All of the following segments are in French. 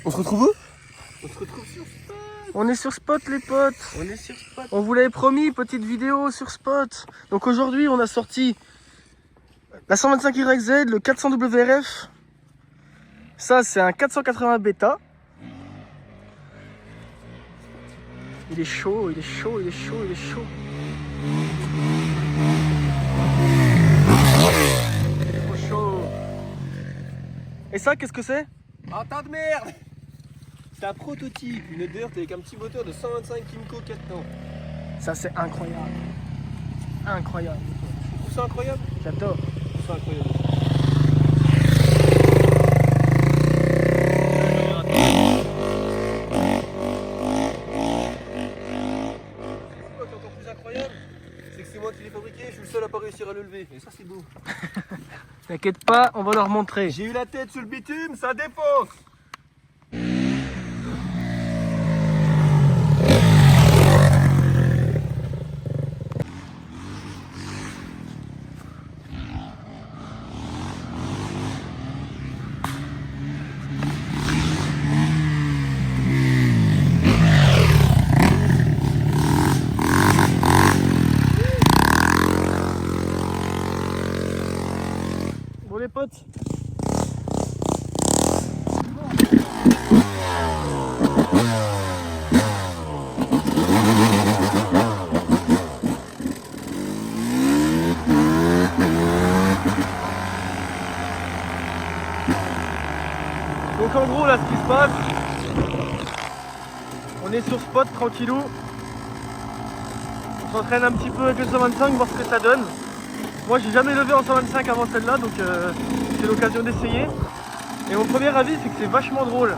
On se retrouve où? On se retrouve sur Spot. On est sur Spot les potes. On est sur Spot. On vous l'avait promis, petite vidéo sur Spot. Donc aujourd'hui on a sorti la 125 YZ, le 400 WRF. Ça c'est un 480 bêta. Il est chaud, il est chaud, il est chaud, il est chaud. Il est trop chaud. Et ça qu'est-ce que c'est? Un tas de merde. C'est un prototype, une Dirt avec un petit moteur de 125 Kymco 4 temps. Ça c'est incroyable. Incroyable. Tu trouves ça incroyable? J'adore. Je trouve ça incroyable. C'est moi qui l'ai fabriqué, je suis le seul à pas réussir à le lever. Et ça c'est beau. T'inquiète pas, on va leur montrer. J'ai eu la tête sur le bitume, ça défonce. Bon les potes. Donc en gros là ce qui se passe, on est sur Spot tranquillou. On s'entraîne un petit peu avec le 125, voir ce que ça donne. Moi j'ai jamais levé en 125 avant celle-là, donc c'est l'occasion d'essayer. Et mon premier avis c'est que c'est vachement drôle.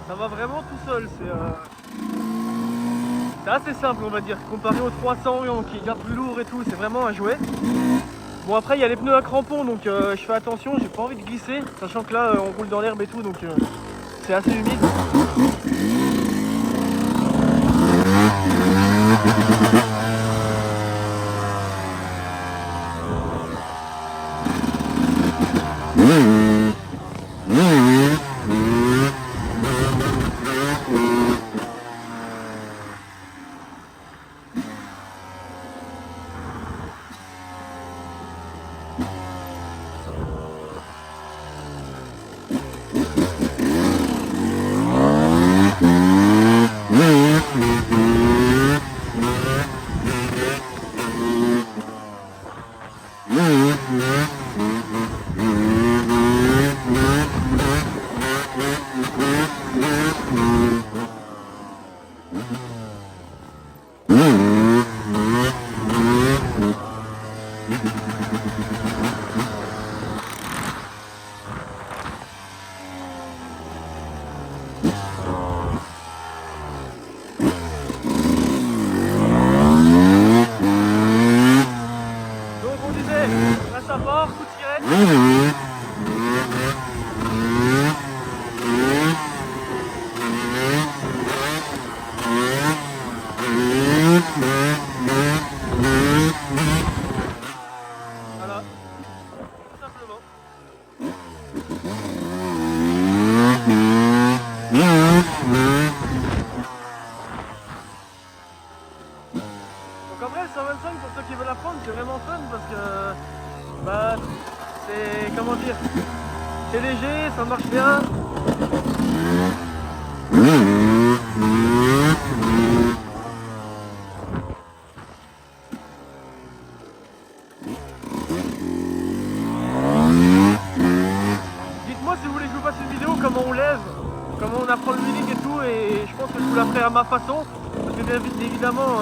Ça va vraiment tout seul, c'est assez simple on va dire, comparé au 300 qui est bien plus lourd et tout, c'est vraiment un jouet. Bon après il y a les pneus à crampons donc je fais attention, j'ai pas envie de glisser, sachant que là on roule dans l'herbe et tout donc c'est assez humide. Voilà, tout simplement. Donc après le 125 pour ceux qui veulent apprendre c'est vraiment fun parce que bah c'est comment dire, c'est léger, ça marche bien. Dites-moi si vous voulez que je vous fasse une vidéo comment on lève, comment on apprend le wheeling et tout, et je pense que je vous la ferai à ma façon, parce que bien évidemment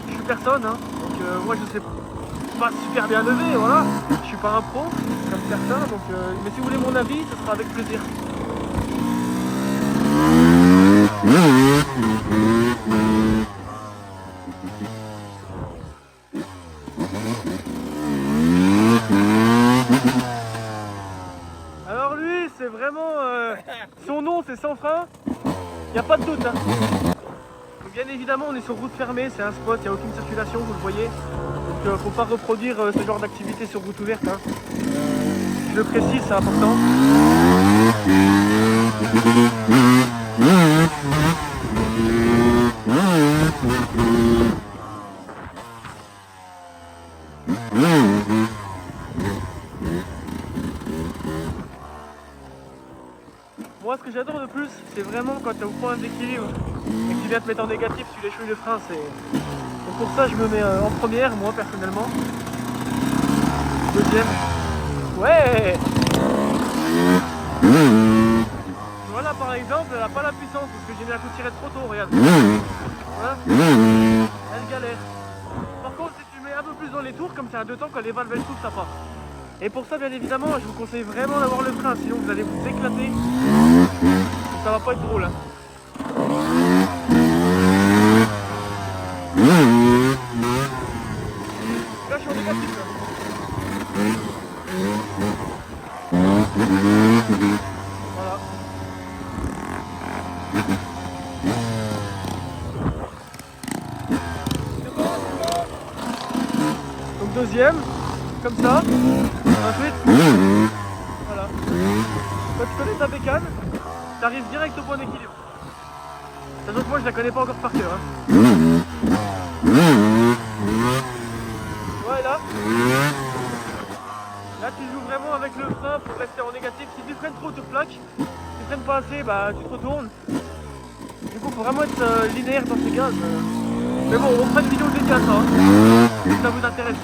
je suis personne, hein, donc moi je sais pas. pas super bien levé, voilà. Je suis pas un pro, comme certains, donc mais si vous voulez mon avis, ce sera avec plaisir. Alors lui, c'est vraiment... son nom, c'est Sans Frein. Il n'y a pas de doute. Hein. Donc, bien évidemment, on est sur route fermée, c'est un spot, il n'y a aucune circulation, vous le voyez. Donc faut pas reproduire ce genre d'activité sur route ouverte. Hein. Je le précise, c'est important. Moi, ce que j'adore le plus, c'est vraiment quand tu es au point d'équilibre et que tu viens te mettre en négatif, tu l'échouilles le frein. Donc pour ça, je me mets en première, moi personnellement. Deuxième. Ouais. Voilà, par exemple, elle n'a pas la puissance parce que j'ai mis un coup de tirette trop tôt, regarde. Voilà. Elle galère. Par contre, si tu mets un peu plus dans les tours, comme c'est à 2 temps, quand les valves elles s'ouvrent, ça part. Et pour ça, bien évidemment, je vous conseille vraiment d'avoir le frein, sinon vous allez vous éclater. Ça va pas être drôle. Hein. Là, je suis en négatif. Là. Voilà. Donc deuxième, comme ça. Ensuite, voilà. Quand tu connais ta bécane, tu arrives direct au point d'équilibre. Sachant que moi je la connais pas encore par cœur. Hein. Voilà. Là tu joues vraiment avec le frein pour rester en négatif. Si tu freines trop, tu plaques. Si tu freines pas assez, bah tu te retournes. Du coup, faut vraiment être linéaire dans ces gaz. Mais bon, on fera une vidéo dédiée à ça. Hein, si ça vous intéresse.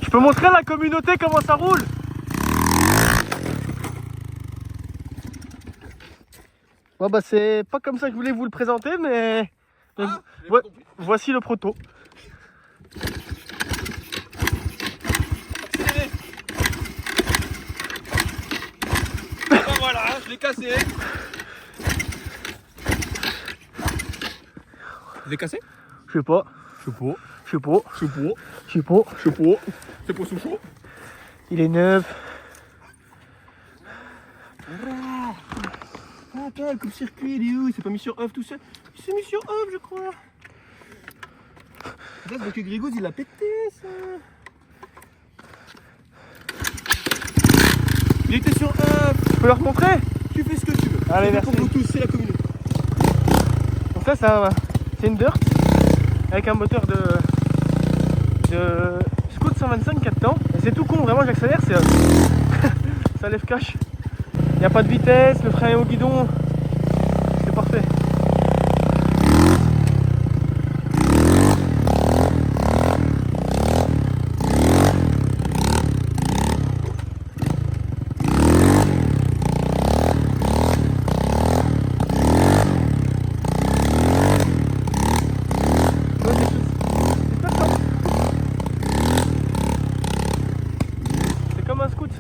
Je peux montrer à la communauté comment ça roule. Bon bah c'est pas comme ça que je voulais vous le présenter, mais voici le proto. Accélérez. Ben voilà, je l'ai cassé. Je l'ai cassé? Je sais pas. Je sais pas. Je sais pas. Je sais pas. Je sais pas. Je sais pas. C'est pas sous chaud. Il est neuf. Ah, attends, le coupe-circuit, il est où? Il s'est pas mis sur off tout seul? Il s'est mis sur off, je crois. Peut-être que Grégouze, il l'a pété, ça. Il était sur off. Je peux leur montrer? Tu fais ce que tu veux. Allez, C'est merci. pour vous tous, c'est la communauté. Donc ça, c'est une dirt avec un moteur de Scout 125 4 temps. Et c'est tout con, vraiment j'accélère, c'est ça lève cash. Il n'y a pas de vitesse, le frein est au guidon. C'est parfait. C'est comme un scout.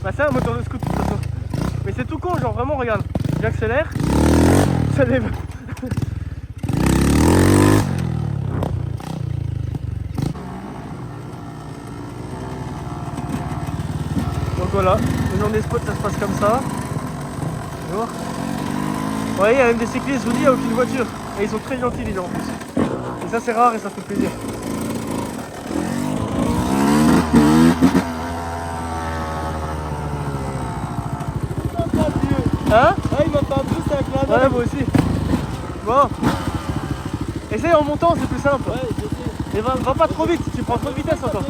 Bah c'est un moteur de scout de toute façon. Mais c'est tout con, genre vraiment regarde. J'accélère, ça lève. Donc voilà, le genre des spots ça se passe comme ça. Tu vois. Ouais, il y a même des cyclistes, je vous dis, il n'y a aucune voiture. Et ils sont très gentils les gens en plus. ça c'est rare et ça fait plaisir. Hein? Ah, il m'a fait un boost avec la Ouais, moi aussi. Bon. Essaye en montant, c'est plus simple. Ouais, je sais. Et va pas trop vite, tu prends trop de vitesse encore.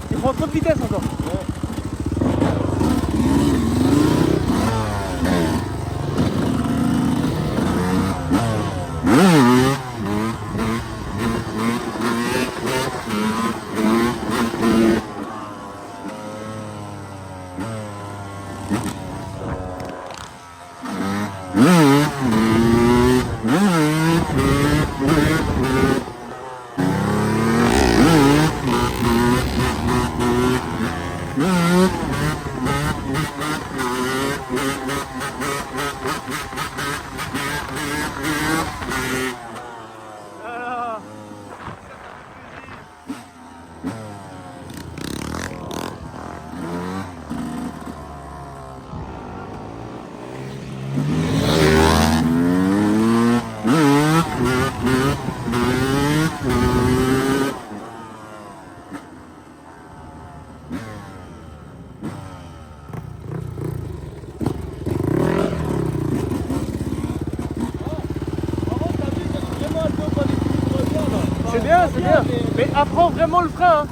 Tu prends trop de vitesse encore. Voilà. C'est bien, c'est bien. Mais apprends vraiment le frein. Hein.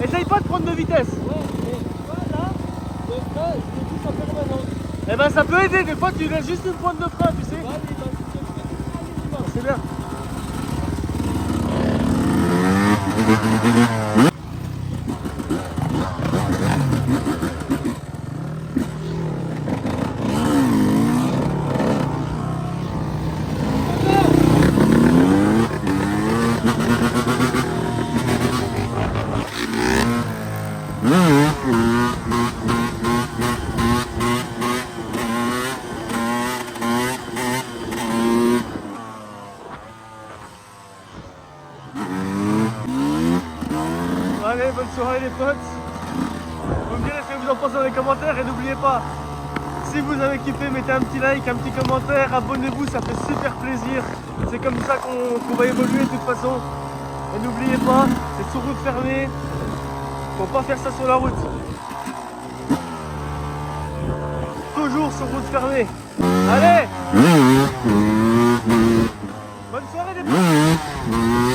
Essaye pas de prendre de vitesse. Eh ben ça peut aider, des fois tu laisses juste une pointe de frein, tu sais. C'est bien. Allez, bonne soirée les potes. Vous me direz ce que vous en pensez dans les commentaires et n'oubliez pas, si vous avez kiffé, mettez un petit like, un petit commentaire, abonnez-vous, ça fait super plaisir. C'est comme ça qu'on va évoluer de toute façon. Et n'oubliez pas, c'est sur route fermée, faut pas faire ça sur la route. Toujours sur route fermée. Allez, bonne soirée les potes.